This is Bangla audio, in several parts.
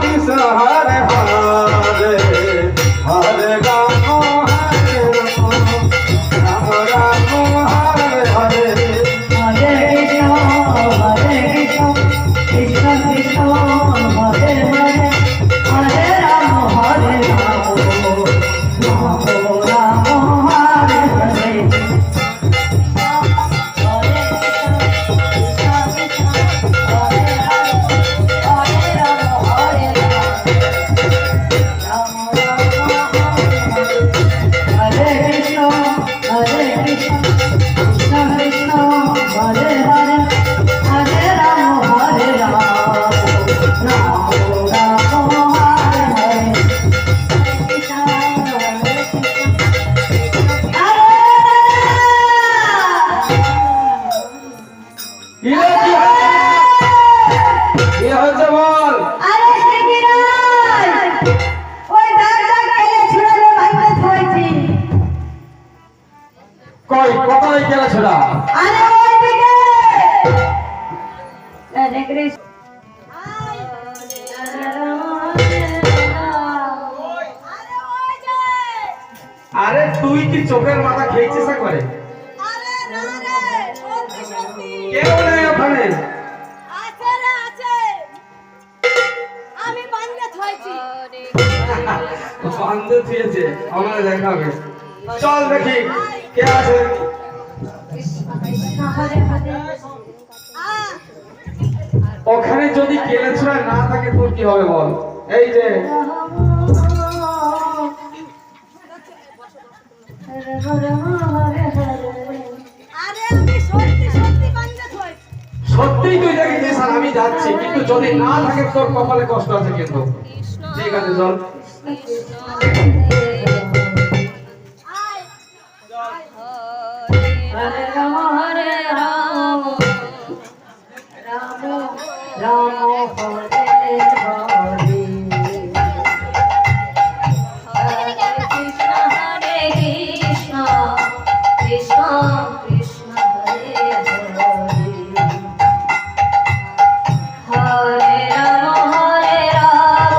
কৃষ্ণ হরে হরে হরে রাম হরে রাম রাম হরে হরে হরে কৃষ্ণ কৃষ্ণ কৃষ্ণ হরে হরে হরে রাম হরে রাম রাম রাম হরে হরে আরে তুই কি চোখের মাথা খেয়েছিস একবারে? আরে না রে, সত্যি সত্যি। কেউ নেই ওখানে। আছে রে আছে। আমি বান্ধে থইছি। বান্ধে থিয়েছে, আমাদের দেখাবে। চল দেখি কে আছে। ওখানে যদি কেলে ছুড়া না থাকে তোর কি হবে বল? এই যে আরে আমি সত্যি সত্যি বান্ধে থইছি। সত্যিই তুই দেখেছিস আর আমি যাচ্ছি, কিন্তু যদি না থাকে তোর কপালে কষ্ট আছে কিন্তু। ঠিক আছে চল। আয় হরে রাম হরে রাম রাম রাম হরে হরে হরে কৃষ্ণ হরে কৃষ্ণ কৃষ্ণ কৃষ্ণ হরে হরে হরে রাম হরে রাম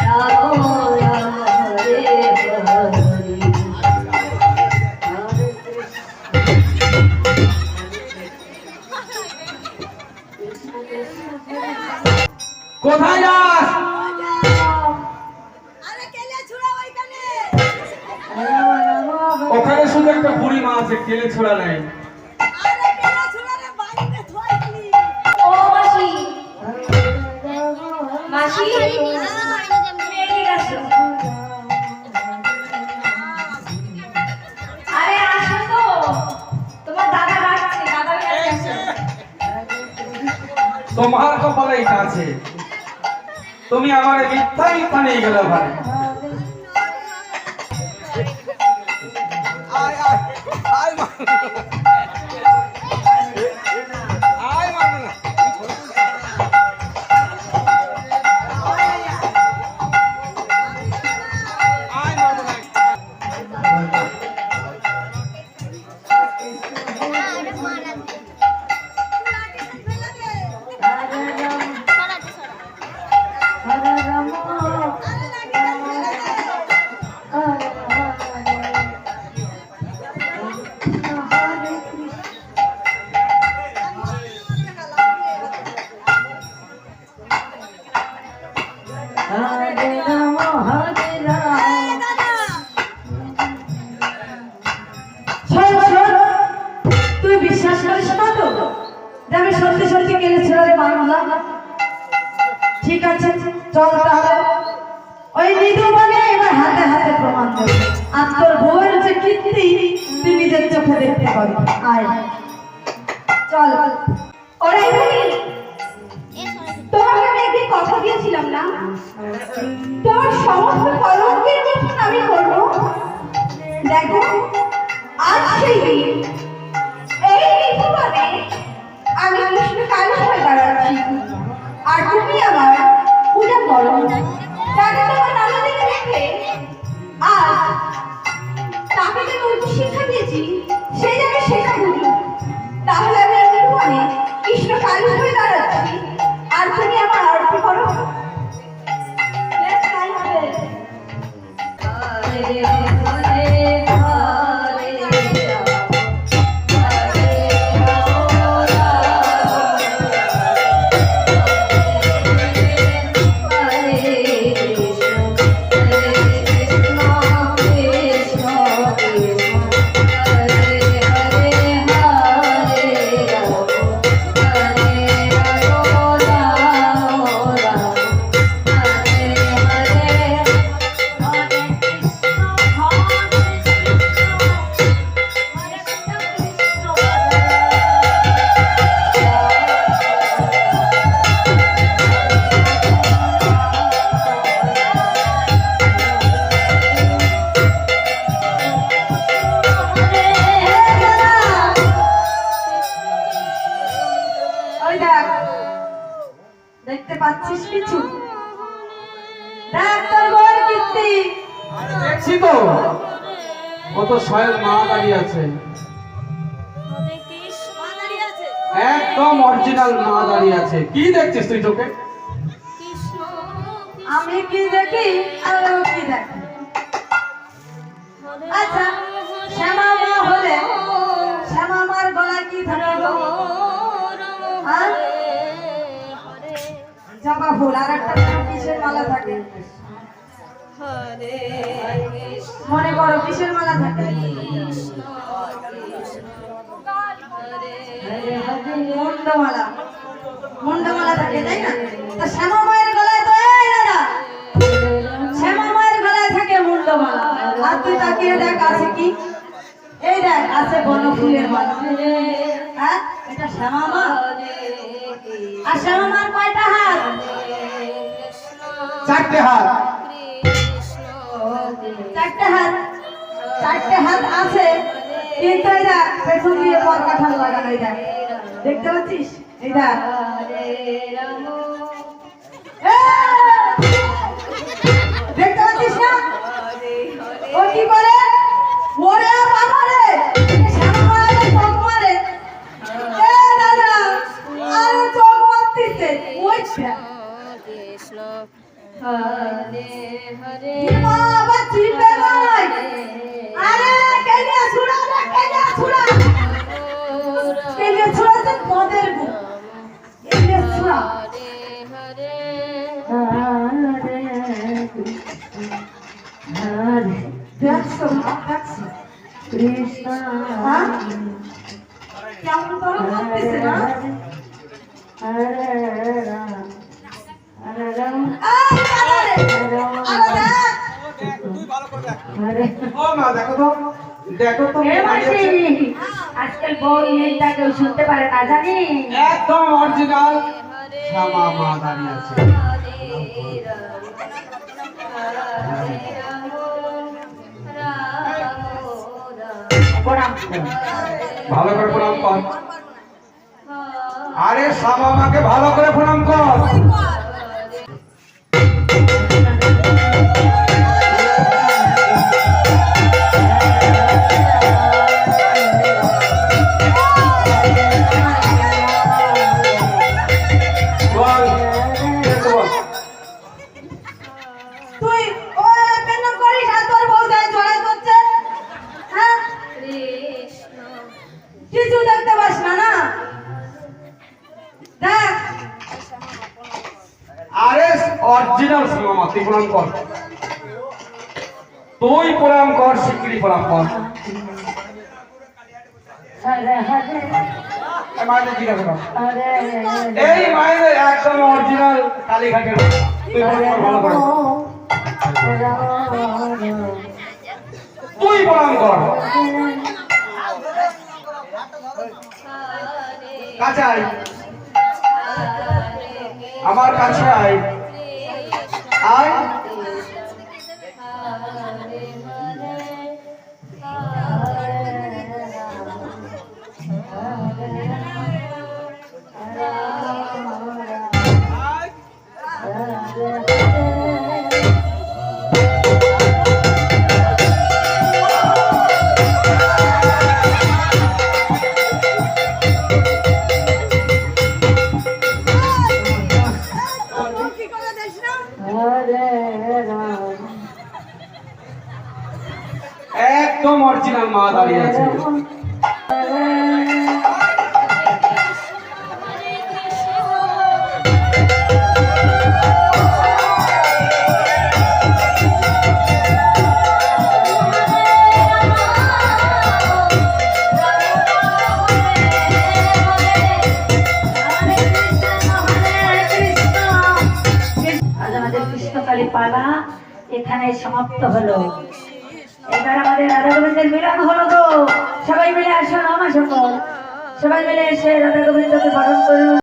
রাম রাম হরে হরে কোথায় যাস? আরে কেলে ছুড়া ওইখানে। ওখানে শুধু একটা বুড়ি মা আছে, কেলে ছোড়া নাই। আরে কেলে ছুড়া রে বান্ধে থইছি। ও মাসি মাসি এদিকে আসো। আরে আসো তো, তোমার দাদা ডাকছে, দাদার কাছে আসো। তোমার কপালে এটা আছে, তুমি আমার মিথ্যা মিথ্যা নিয়ে গেলে ওখানে। তুই বিশ্বাস করিস না তো যে আমি সত্যি সত্যি কেলে ছেড়ে বাংলা? ঠিক আছে চল তাহলে ওই নিধু মানে এবার হাতে হাতে প্রমাণ দেবে, আর তোর বউয়ের যে কীর্তি তুই নিজের চোখে দেখতে পাবি। আয় চল। ওরে ভাই, তোমাকে আমি একদিন কথা দিয়েছিলাম না, তোমার সমস্ত কলঙ্কের মতন আমি করবো। দেখো আজ সেই দিন, এই নিধুবনে আমি কৃষ্ণ কালী হয়ে দাঁড়াচ্ছি, আর তুমি আমার পূজা করো। তাকে তোমার নানা দেখে রেখে আজ তাকে যে শিক্ষা দিয়েছি সেই জায়গায় শেখা বুঝি, তাহলে আমি নিধুবনে কৃষ্ণ কালী হয়ে দাঁড়াচ্ছি, আর তুমি আমার আরতি করো। দেখছি তো, কত স্বয়ং মা দাঁড়িয়ে আছে, মা দাঁড়িয়ে আছে। একদম অরিজিনাল মা দাঁড়িয়ে আছে। কি দেখছিস তুই চোখে? আমি কি দেখি আর ও কি দেখে? আচ্ছা, শ্যামা মা হলে শ্যামা মার গলায় কি থাকে গো? হ্যাঁ? জবা ফুল। আর একটা কিসের মালা থাকে? মনে করো কিসের মালা থাকে? মুন্ডমালা। মুন্ডমালা থাকে, তাই না? তা শ্যামা মায়ের গলায় তো, এই দাদা, শ্যামা মায়ের গলায় থাকে মুন্ডমালা। আর তুই তাকিয়ে দেখ আছে কি? এই দেখ আছে বনফুলের মালা। হ্যাঁ, এটা শ্যামা মা। আর শ্যামা মার কয়টা হাত? 4টে হাত। 4টে হাত। 4টে হাত আছে, কিন্তু এই দেখ পেছন দিয়ে পর কাঠাল লাগানো। এই দেখ, দেখতে পাচ্ছিস? এই দেখ, দেখতে পাচ্ছিস না? ও কি করে? ওরে বাবা রে, শ্যামা মায়ের চোখ মারে। এ দাদা, আর চোখ মারতিছে। ওই বাবা চিনবে নাই। আরে কেনে ছুড়া রে, কেনে ছুড়া, কেনে ছুড়া তো তোদের গো, কেনে ছুড়া। দেখছো মা, দেখছো কৃষ্ণ, হ্যাঁ কেমন করে বলতেছে না? ও মা দেখো তো, দেখো তো কে দাঁড়িয়ে আছে। আজকাল বউ মেয়েটা কেউ শুনতে পারে না, জানি। একদম অরিজিনাল শ্যামা মা দাঁড়িয়ে আছে। ভালো করে প্রণাম কর। আরে শ্যামা মাকে ভালো করে প্রণাম কর। বল, বল। তুই ওই কেন করিস? আর তোর বউ যায় জড়াই করছে, হ্যাঁ? কিছু দেখতে পাস না না? দেখ, আরে অরিজিনাল শ্যামা মা, তুই প্রণাম কর। তুই প্রণাম কর, শিগগিরই প্রণাম কর। এই মায়েদের জিজ্ঞাসা কর। এই মায়েদের একদম অরিজিনাল কালীঘাটের। তুই প্রণাম কর ভালো করে। তুই প্রণাম কর। কাছে আয়, আমার কাছে আয়, আয়। কি করে দেখ না? একদম অরিজিনাল মা দাঁড়িয়ে আছে। আজ আমাদের কৃষ্ণকালী পালা এখানে সমাপ্ত হলো। এবার আমাদের রাধা গোবিন্দের মিলন হলো গো। সবাই মিলে আসুন, আমার সকল সবাই মিলে এসে রাধা গোবিন্দকে বরণ করুন।